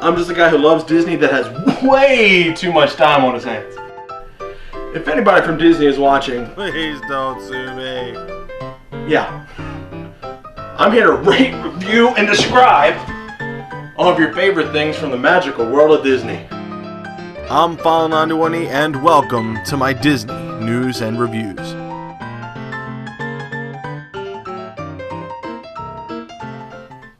I'm just a guy who loves Disney that has way too much time on his hands. If anybody from Disney is watching, please don't sue me. Yeah. I'm here to rate, review, and describe all of your favorite things from the magical world of Disney. I'm File91e and welcome to my Disney news and reviews.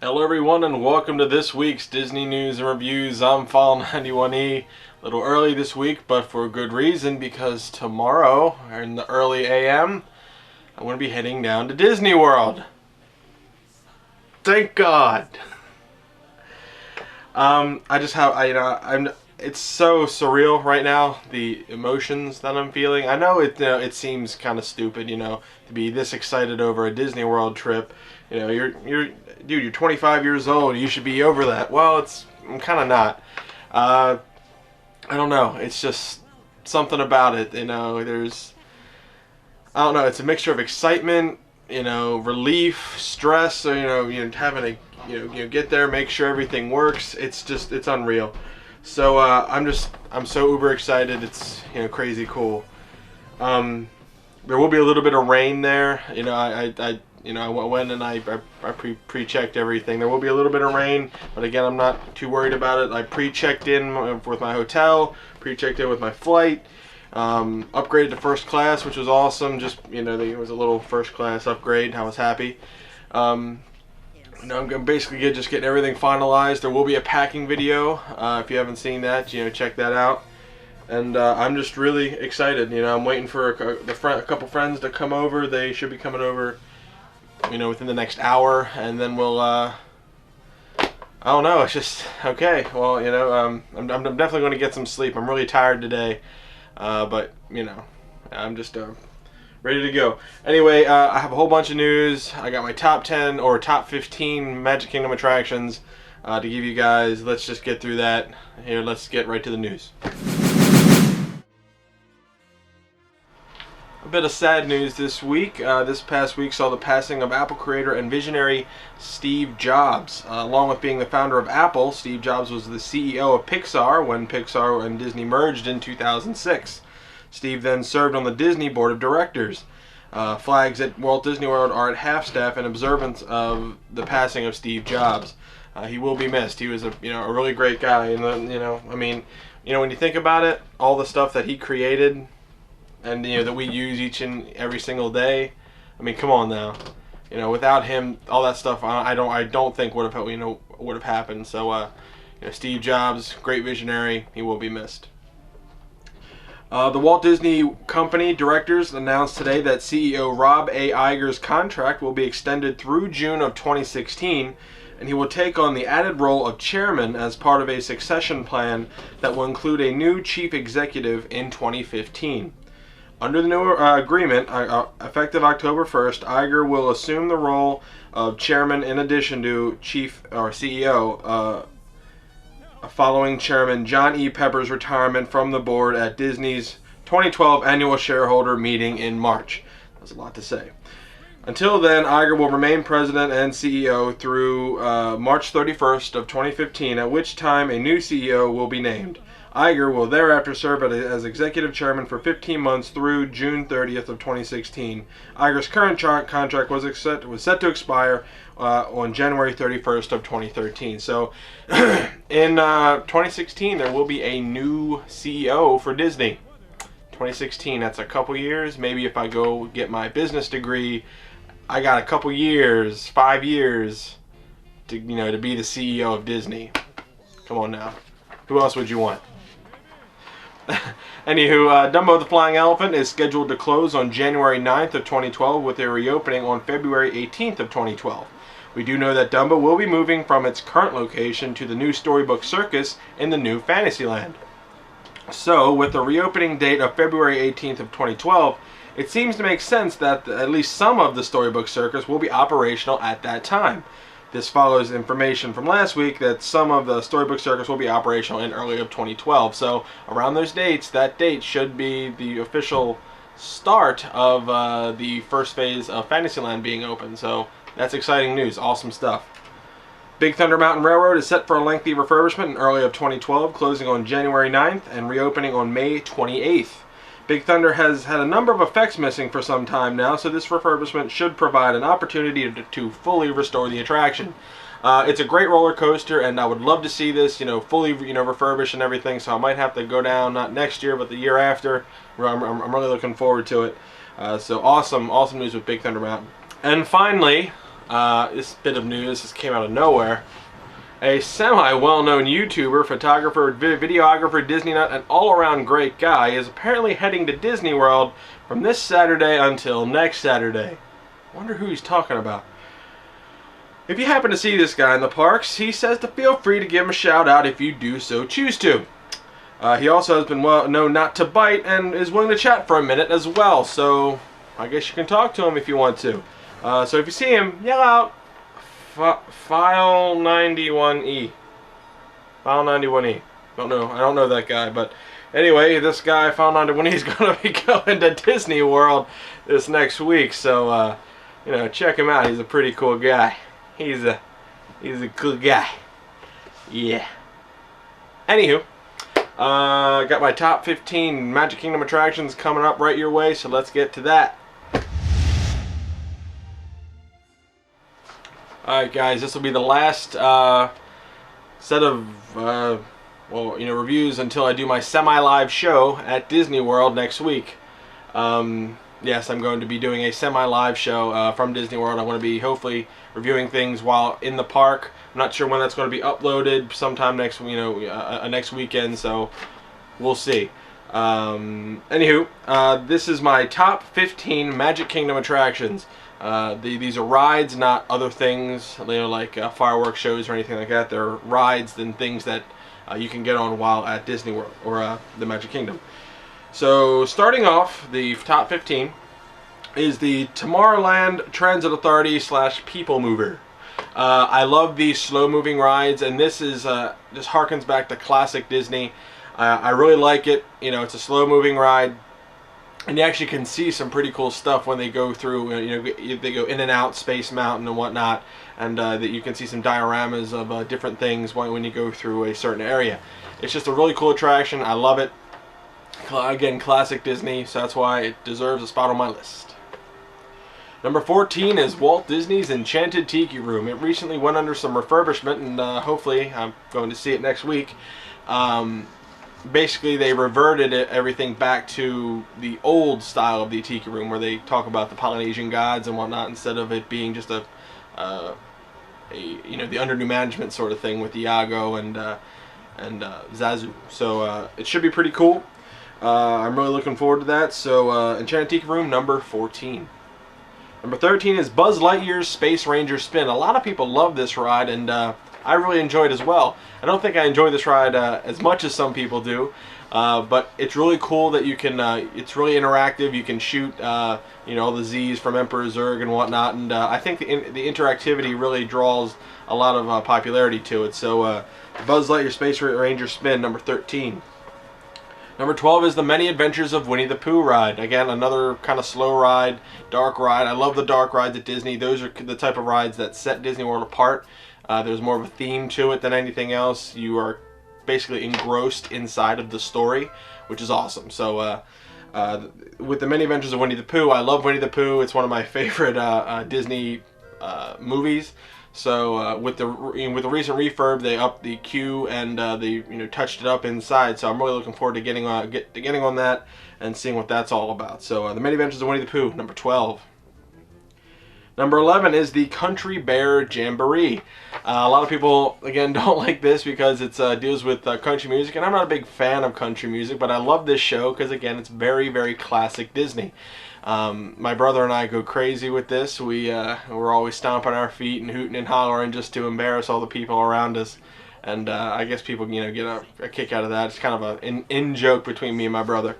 Hello everyone and welcome to this week's Disney News and Reviews. I'm File91e. A little early this week, but for a good reason, because tomorrow, in the early AM, I'm going to be heading down to Disney World. Thank God. It's so surreal right now, the emotions that I'm feeling. I know it seems kind of stupid, to be this excited over a Disney World trip. You're 25 years old. You should be over that. Well, I'm kind of not. I don't know. It's just something about it. I don't know. It's a mixture of excitement, relief, stress. Or, having to, get there, make sure everything works. It's unreal. So I'm so uber excited. It's crazy cool. There will be a little bit of rain there. I went and I pre-checked everything. There will be a little bit of rain, but again, I'm not too worried about it. I pre-checked in with my hotel, pre-checked in with my flight, upgraded to first class, which was awesome. Just, it was a little first class upgrade. I was happy. I'm basically just getting everything finalized. There will be a packing video. If you haven't seen that, check that out. And I'm just really excited. I'm waiting for a couple friends to come over. They should be coming over within the next hour, and then we'll, I don't know, it's just, okay, well, I'm definitely going to get some sleep. I'm really tired today, but, I'm just, ready to go. Anyway, I have a whole bunch of news. I got my top 10 or top 15 Magic Kingdom attractions to give you guys. Let's just get through that. Here, let's get right to the news. A bit of sad news this week. This past week saw the passing of Apple creator and visionary Steve Jobs. Along with being the founder of Apple, Steve Jobs was the CEO of Pixar when Pixar and Disney merged in 2006. Steve then served on the Disney board of directors. Flags at Walt Disney World are at half-staff in observance of the passing of Steve Jobs. He will be missed. He was a really great guy, and when you think about it, all the stuff that he created and that we use each and every single day. Come on now. Without him, all that stuff I don't think would have happened. So Steve Jobs, great visionary, he will be missed. The Walt Disney Company directors announced today that CEO Rob A. Iger's contract will be extended through June of 2016, and he will take on the added role of chairman as part of a succession plan that will include a new chief executive in 2015. Under the new agreement, effective October 1st, Iger will assume the role of chairman in addition to chief or CEO, following chairman John E. Pepper's retirement from the board at Disney's 2012 annual shareholder meeting in March. That's a lot to say. Until then, Iger will remain president and CEO through March 31st of 2015, at which time a new CEO will be named. Iger will thereafter serve as executive chairman for 15 months through June 30th of 2016. Iger's current contract was set to expire on January 31st of 2013. So in 2016, there will be a new CEO for Disney. 2016, that's a couple years. Maybe if I go get my business degree, I got a couple years, 5 years, to be the CEO of Disney. Come on now. Who else would you want? Anywho, Dumbo the Flying Elephant is scheduled to close on January 9th of 2012 with a reopening on February 18th of 2012. We do know that Dumbo will be moving from its current location to the new Storybook Circus in the new Fantasyland. So, with the reopening date of February 18th of 2012, it seems to make sense that at least some of the Storybook Circus will be operational at that time. This follows information from last week that some of the Storybook Circus will be operational in early of 2012. So around those dates, that date should be the official start of the first phase of Fantasyland being open. So that's exciting news. Awesome stuff. Big Thunder Mountain Railroad is set for a lengthy refurbishment in early of 2012, closing on January 9th and reopening on May 28th. Big Thunder has had a number of effects missing for some time now, so this refurbishment should provide an opportunity to fully restore the attraction. It's a great roller coaster, and I would love to see this, fully, refurbished and everything. So I might have to go down, not next year, but the year after. I'm really looking forward to it. So awesome news with Big Thunder Mountain. And finally, this bit of news just came out of nowhere. A semi-well-known YouTuber, photographer, videographer, Disney nut, and all-around great guy is apparently heading to Disney World from this Saturday until next Saturday. Wonder who he's talking about. If you happen to see this guy in the parks, he says to feel free to give him a shout out if you do so choose to. He also has been well known not to bite and is willing to chat for a minute as well, so I guess you can talk to him if you want to. So if you see him, yell out File91e. File91e. I don't know that guy, but anyway, this guy File91e is going to be going to Disney World this next week, so check him out. He's a pretty cool guy. He's a good guy. Yeah. Anywho, got my top 15 Magic Kingdom attractions coming up right your way, so let's get to that. Alright guys, this will be the last set of reviews until I do my semi-live show at Disney World next week. Yes, I'm going to be doing a semi-live show from Disney World. I'm going to be hopefully reviewing things while in the park. I'm not sure when that's going to be uploaded. Sometime next, next weekend. So we'll see. Anywho, this is my top 15 Magic Kingdom attractions. These are rides, not other things, like fireworks shows or anything like that. They're rides and things that you can get on while at Disney World or the Magic Kingdom. So starting off, the top 15 is the Tomorrowland Transit Authority / People Mover. I love these slow-moving rides, and this is just harkens back to classic Disney. I really like it. It's a slow-moving ride, and you actually can see some pretty cool stuff when they go through. They go in and out Space Mountain and whatnot, and that you can see some dioramas of different things when you go through a certain area. It's just a really cool attraction. I love it. Again, classic Disney, so that's why it deserves a spot on my list. Number 14 is Walt Disney's Enchanted Tiki Room. It recently went under some refurbishment, and hopefully I'm going to see it next week. Basically, they reverted everything back to the old style of the Tiki Room, where they talk about the Polynesian gods and whatnot, instead of it being just the under new management sort of thing with Iago and Zazu. So it should be pretty cool. I'm really looking forward to that. So Enchanted Tiki Room, number 14. Number 13 is Buzz Lightyear's Space Ranger Spin. A lot of people love this ride, and I really enjoy it as well. I don't think I enjoy this ride as much as some people do, but it's really cool that you can, it's really interactive. You can shoot, all the Z's from Emperor Zurg and whatnot, and I think the interactivity really draws a lot of popularity to it. So Buzz Lightyear Space Ranger Spin, number 13. Number 12 is the Many Adventures of Winnie the Pooh ride. Again, another kind of slow ride, dark ride. I love the dark rides at Disney. Those are the type of rides that set Disney World apart. There's more of a theme to it than anything else. You are basically engrossed inside of the story, which is awesome. So with the Many Adventures of Winnie the Pooh, I love Winnie the Pooh. It's one of my favorite Disney movies. So with the recent refurb, they upped the queue and they touched it up inside. So I'm really looking forward to getting on that and seeing what that's all about. So the Many Adventures of Winnie the Pooh, number 12. Number 11 is the Country Bear Jamboree. A lot of people, again, don't like this because it deals with country music, and I'm not a big fan of country music, but I love this show because, again, it's very, very classic Disney. My brother and I go crazy with this. We're always stomping our feet and hooting and hollering just to embarrass all the people around us. And I guess people, get a kick out of that. It's kind of an in-joke between me and my brother.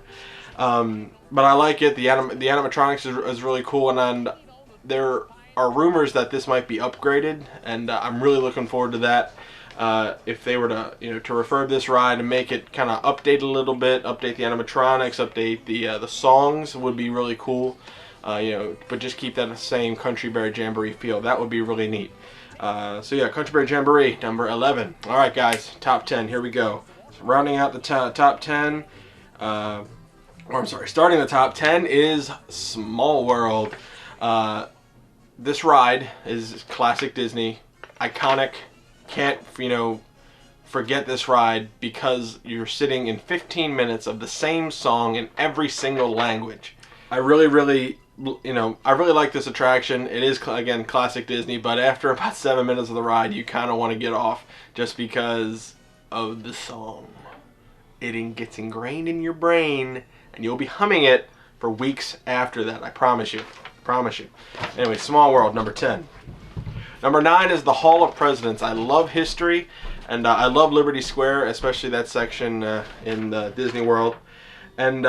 But I like it. The animatronics is really cool, and there are rumors that this might be upgraded, and I'm really looking forward to that. If they were to to refurb this ride and make it kind of update a little bit, update the animatronics, update the songs, would be really cool. But just keep that same Country Bear Jamboree feel. That would be really neat. So yeah, Country Bear Jamboree, number 11. All right, guys, top 10. Here we go. So rounding out the top 10. Or I'm sorry, starting the top 10 is Small World. This ride is classic Disney, iconic. Can't, forget this ride because you're sitting in 15 minutes of the same song in every single language. I really like this attraction. It is, again, classic Disney, but after about 7 minutes of the ride, you kind of want to get off just because of the song. It gets ingrained in your brain, and you'll be humming it for weeks after that. I promise you. Anyway, Small World, number 10. Number 9 is the Hall of Presidents. I love history, and I love Liberty Square, especially that section in Disney World. And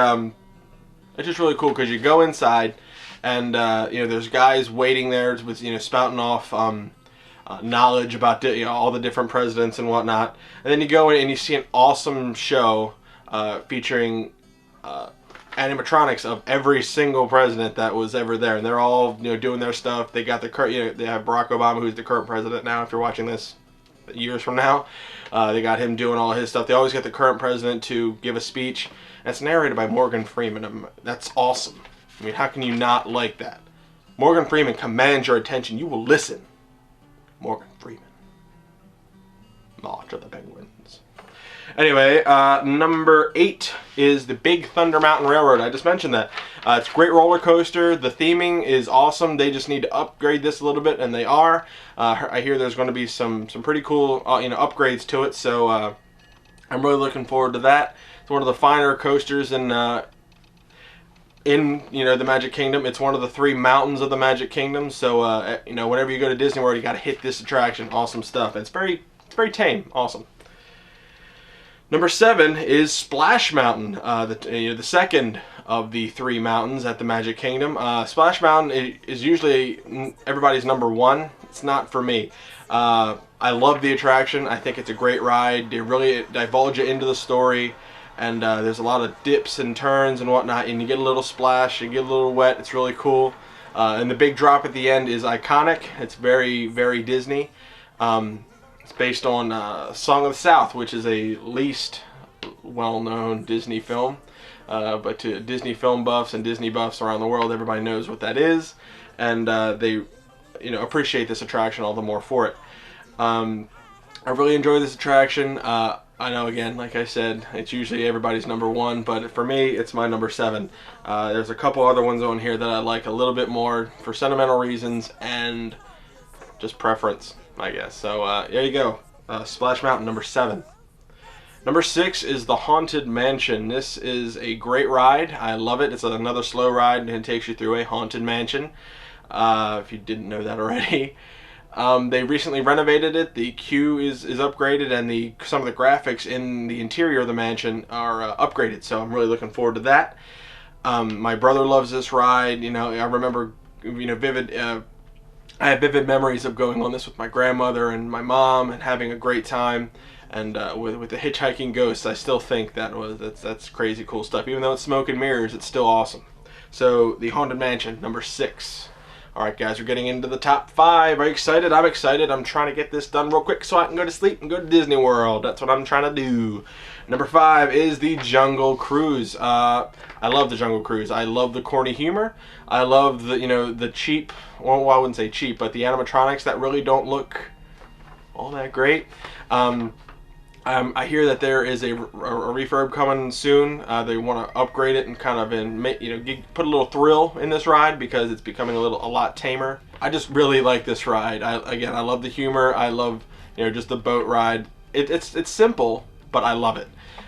it's just really cool because you go inside, and there's guys waiting there with spouting off knowledge about all the different presidents and whatnot. And then you go in and you see an awesome show featuring animatronics of every single president that was ever there, and they're all doing their stuff. They got they have Barack Obama, who's the current president now. If you're watching this years from now, they got him doing all his stuff. They always get the current president to give a speech, and it's narrated by Morgan Freeman. That's awesome. I mean, how can you not like that? Morgan Freeman commands your attention. You will listen. Morgan Freeman, March of the Penguins. Anyway, number 8 is the Big Thunder Mountain Railroad. I just mentioned that. It's a great roller coaster. The theming is awesome. They just need to upgrade this a little bit, and they are. I hear there's going to be some pretty cool upgrades to it, so I'm really looking forward to that. It's one of the finer coasters in the Magic Kingdom. It's one of the 3 mountains of the Magic Kingdom, so whenever you go to Disney World, you got to hit this attraction. Awesome stuff. It's very tame. Awesome. Number 7 is Splash Mountain, the second of the 3 mountains at the Magic Kingdom. Splash Mountain is usually everybody's number 1. It's not for me. I love the attraction. I think it's a great ride. They really divulge you into the story, and there's a lot of dips and turns and whatnot, and you get a little splash, you get a little wet. It's really cool. And the big drop at the end is iconic. It's very, very Disney. It's based on Song of the South, which is a least well-known Disney film. But to Disney film buffs and Disney buffs around the world, everybody knows what that is. And they appreciate this attraction all the more for it. I really enjoy this attraction. I know, again, like I said, it's usually everybody's number 1, but for me, it's my number 7. There's a couple other ones on here that I like a little bit more for sentimental reasons and just preference, I guess. So there you go. Splash Mountain, number 7. Number 6 is the Haunted Mansion. This is a great ride. I love it. It's another slow ride, and it takes you through a haunted mansion. If you didn't know that already. They recently renovated it. The queue is upgraded, and some of the graphics in the interior of the mansion are upgraded. So I'm really looking forward to that. My brother loves this ride. I remember, I have vivid memories of going on this with my grandmother and my mom and having a great time. And with the hitchhiking ghosts, I still think that's crazy cool stuff. Even though it's smoke and mirrors, it's still awesome. So the Haunted Mansion, number 6. Alright guys, we're getting into the top 5. Are you excited? I'm excited. I'm trying to get this done real quick so I can go to sleep and go to Disney World. That's what I'm trying to do. Number 5 is the Jungle Cruise. I love the Jungle Cruise. I love the corny humor. I love the cheap, well, I wouldn't say cheap, but the animatronics that really don't look all that great. I hear that there is a refurb coming soon. They want to upgrade it and kind of put a little thrill in this ride because it's becoming a lot tamer. I just really like this ride. I love the humor. I love just the boat ride. It's simple, but I love it,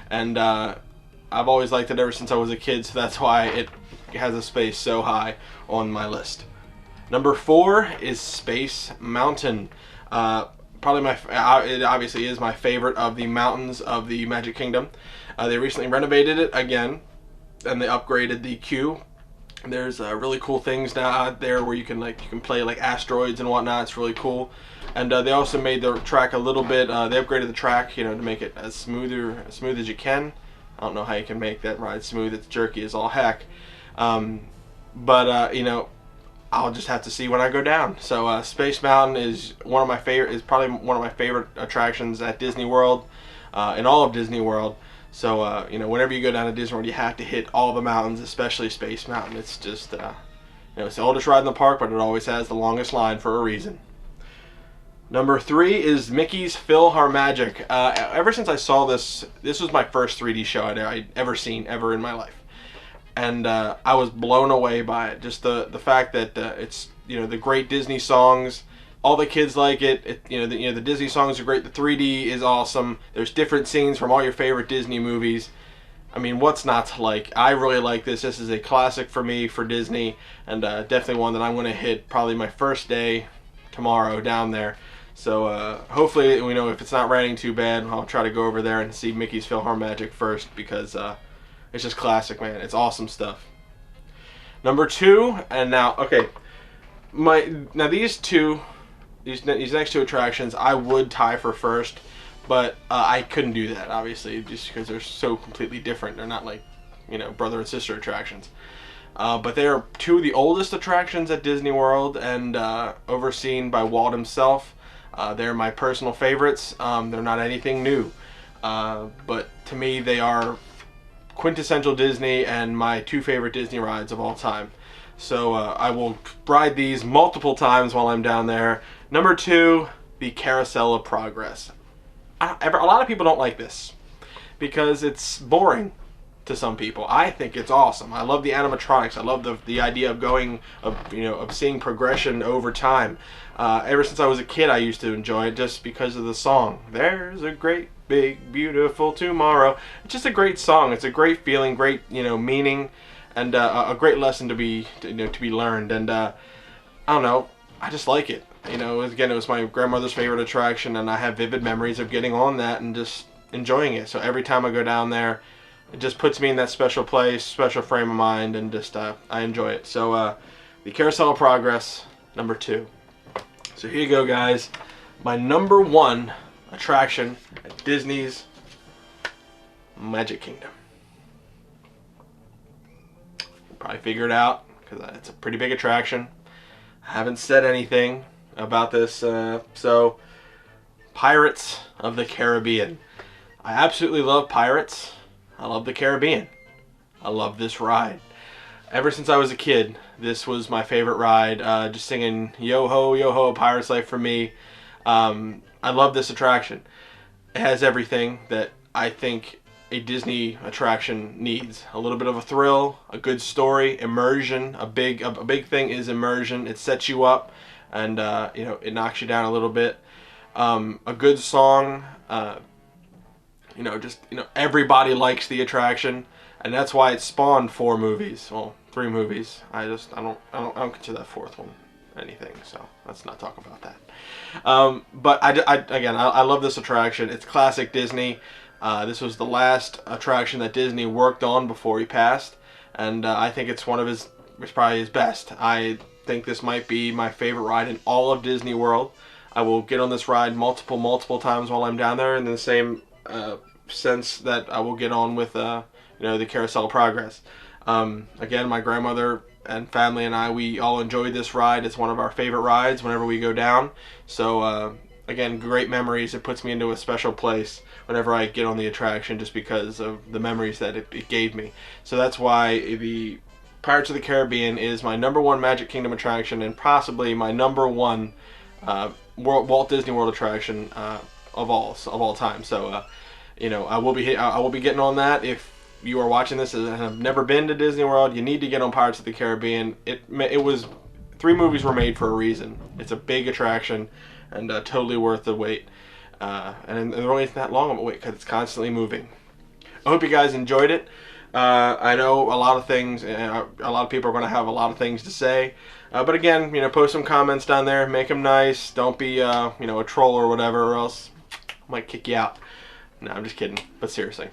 and I've always liked it ever since I was a kid. So that's why it has a space so high on my list. Number 4 is Space Mountain. Probably it obviously is my favorite of the mountains of the Magic Kingdom. They recently renovated it again, and they upgraded the queue. There's really cool things now out there where you can play like asteroids and whatnot. It's really cool. And they also made the track a little bit. They upgraded the track, to make it as smooth as you can. I don't know how you can make that ride smooth. It's jerky as all heck. I'll just have to see when I go down. So Space Mountain is probably one of my favorite attractions at Disney World, in all of Disney World. So you know, whenever you go down to Disney World, you have to hit all the mountains, especially Space Mountain. It's just you know, it's the oldest ride in the park, but it always has the longest line for a reason. Number 3 is Mickey's PhilharMagic. Ever since I saw this was my first 3D show I'd ever seen ever in my life. And I was blown away by it. Just the fact that it's, you know, the great Disney songs. All the kids like it. The Disney songs are great. The 3D is awesome. There's different scenes from all your favorite Disney movies. I mean, what's not to like? I really like this. This is a classic for me for Disney, and definitely one that I'm going to hit probably my first day tomorrow down there. So hopefully, you know, if it's not raining too bad, I'll try to go over there and see Mickey's PhilharMagic first, because it's just classic, man. It's awesome stuff. Number 2, and now, okay, these next 2 attractions I would tie for first, but I couldn't do that, obviously, just because they're so completely different. They're not like, you know, brother and sister attractions. But they are 2 of the oldest attractions at Disney World, and overseen by Walt himself. They're my personal favorites. They're not anything new, but to me they are quintessential Disney and my 2 favorite Disney rides of all time. So I will ride these multiple times while I'm down there. Number 2, the Carousel of Progress. A lot of people don't like this because it's boring to some people. I think it's awesome. I love the animatronics. I love the idea of seeing progression over time. Ever since I was a kid, I used to enjoy it just because of the song. There's a great big beautiful tomorrow. It's just a great song. It's a great feeling, great, you know, meaning, and a great lesson to be learned. And I don't know, I just like it. You know, again, it was my grandmother's favorite attraction, and I have vivid memories of getting on that and just enjoying it. So every time I go down there, it just puts me in that special place, special frame of mind, and just I enjoy it. So the Carousel of Progress, number 2. So here you go, guys. My number 1 attraction at Disney's Magic Kingdom. You probably figured it out because it's a pretty big attraction. I haven't said anything about this. So, Pirates of the Caribbean. I absolutely love Pirates. I love the Caribbean. I love this ride. Ever since I was a kid, this was my favorite ride. Just singing yo ho, Pirate's Life for me. I love this attraction. It has everything that I think a Disney attraction needs. A little bit of a thrill, a good story, immersion. A big thing is immersion. It sets you up, and you know, it knocks you down a little bit. A good song. You know, just, you know, everybody likes the attraction, and that's why it spawned 4 movies. Well, 3 movies. I don't consider that 4th one anything, so let's not talk about that. But I love this attraction. It's classic Disney. This was the last attraction that Disney worked on before he passed, and I think it's probably his best. I think this might be my favorite ride in all of Disney World. I will get on this ride multiple times while I'm down there, in the same sense that I will get on with you know, the Carousel of Progress. Again, my grandmother and family and we all enjoyed this ride. It's one of our favorite rides whenever we go down. So again, great memories. It puts me into a special place whenever I get on the attraction, just because of the memories that it gave me. So that's why the Pirates of the Caribbean is my number 1 Magic Kingdom attraction, and possibly my number 1 Walt Disney World attraction of all time. So you know, I will be getting on that. If you are watching this and have never been to Disney World, you need to get on Pirates of the Caribbean. It was 3 movies were made for a reason. It's a big attraction, and totally worth the wait. And they're only that long of a wait because it's constantly moving. I hope you guys enjoyed it. I know a lot of things, a lot of people are going to have a lot of things to say. But again, you know, post some comments down there. Make them nice. Don't be, you know, a troll or whatever, or else I might kick you out. No, I'm just kidding. But seriously.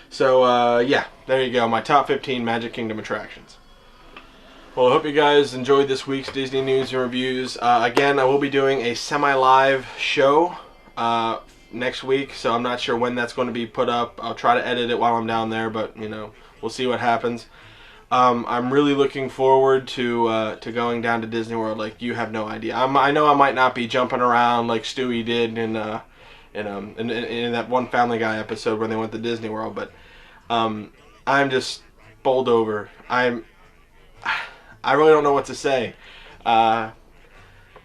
So, yeah, there you go. My top 15 Magic Kingdom attractions. Well, I hope you guys enjoyed this week's Disney News and Reviews. Again, I will be doing a semi-live show next week, so I'm not sure when that's going to be put up. I'll try to edit it while I'm down there, but, you know, we'll see what happens. I'm really looking forward to going down to Disney World. Like, you have no idea. I know I might not be jumping around like Stewie did in that one Family Guy episode when they went to Disney World, but I'm just bowled over. I really don't know what to say.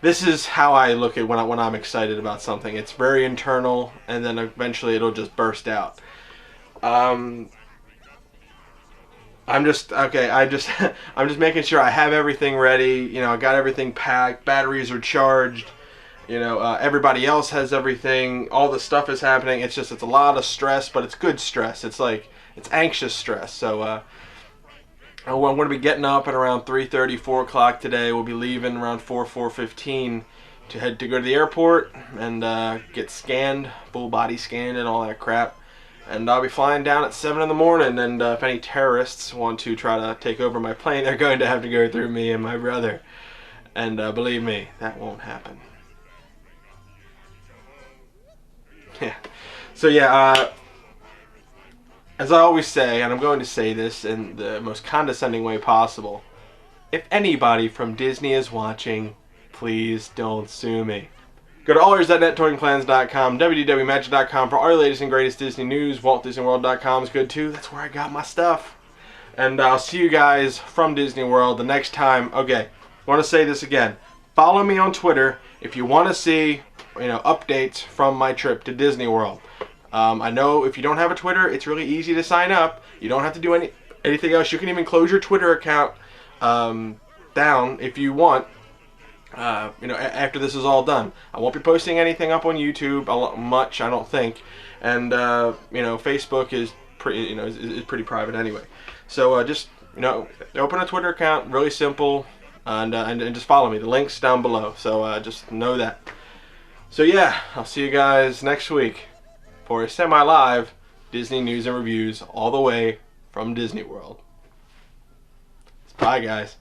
This is how I look at when I'm excited about something. It's very internal, and then eventually it'll just burst out. I'm just okay. I'm just making sure I have everything ready. You know, I got everything packed. Batteries are charged. You know, everybody else has everything. All the stuff is happening. It's a lot of stress, but it's good stress. It's anxious stress. So I'm going to be getting up at around 3:30, 4 o'clock today. We'll be leaving around 4:15 to go to the airport and get scanned, full body scanned and all that crap. And I'll be flying down at 7 in the morning, and if any terrorists want to try to take over my plane, they're going to have to go through me and my brother. And believe me, that won't happen. Yeah. So yeah, as I always say, and I'm going to say this in the most condescending way possible, if anybody from Disney is watching, please don't sue me. Go to allears.net, toyingplans.com, www.magic.com for all your latest and greatest Disney news. WaltDisneyWorld.com is good too. That's where I got my stuff. And I'll see you guys from Disney World the next time. Okay, I want to say this again. Follow me on Twitter if you want to see, updates from my trip to Disney World. I know if you don't have a Twitter, it's really easy to sign up. You don't have to do anything else. You can even close your Twitter account down if you want. After this is all done, I won't be posting anything up on YouTube much, I don't think, and Facebook is pretty, is pretty private anyway. So just open a Twitter account, really simple, and just follow me. The link's down below. So just know that. So yeah, I'll see you guys next week for a semi-live Disney news and reviews all the way from Disney World. Bye, guys.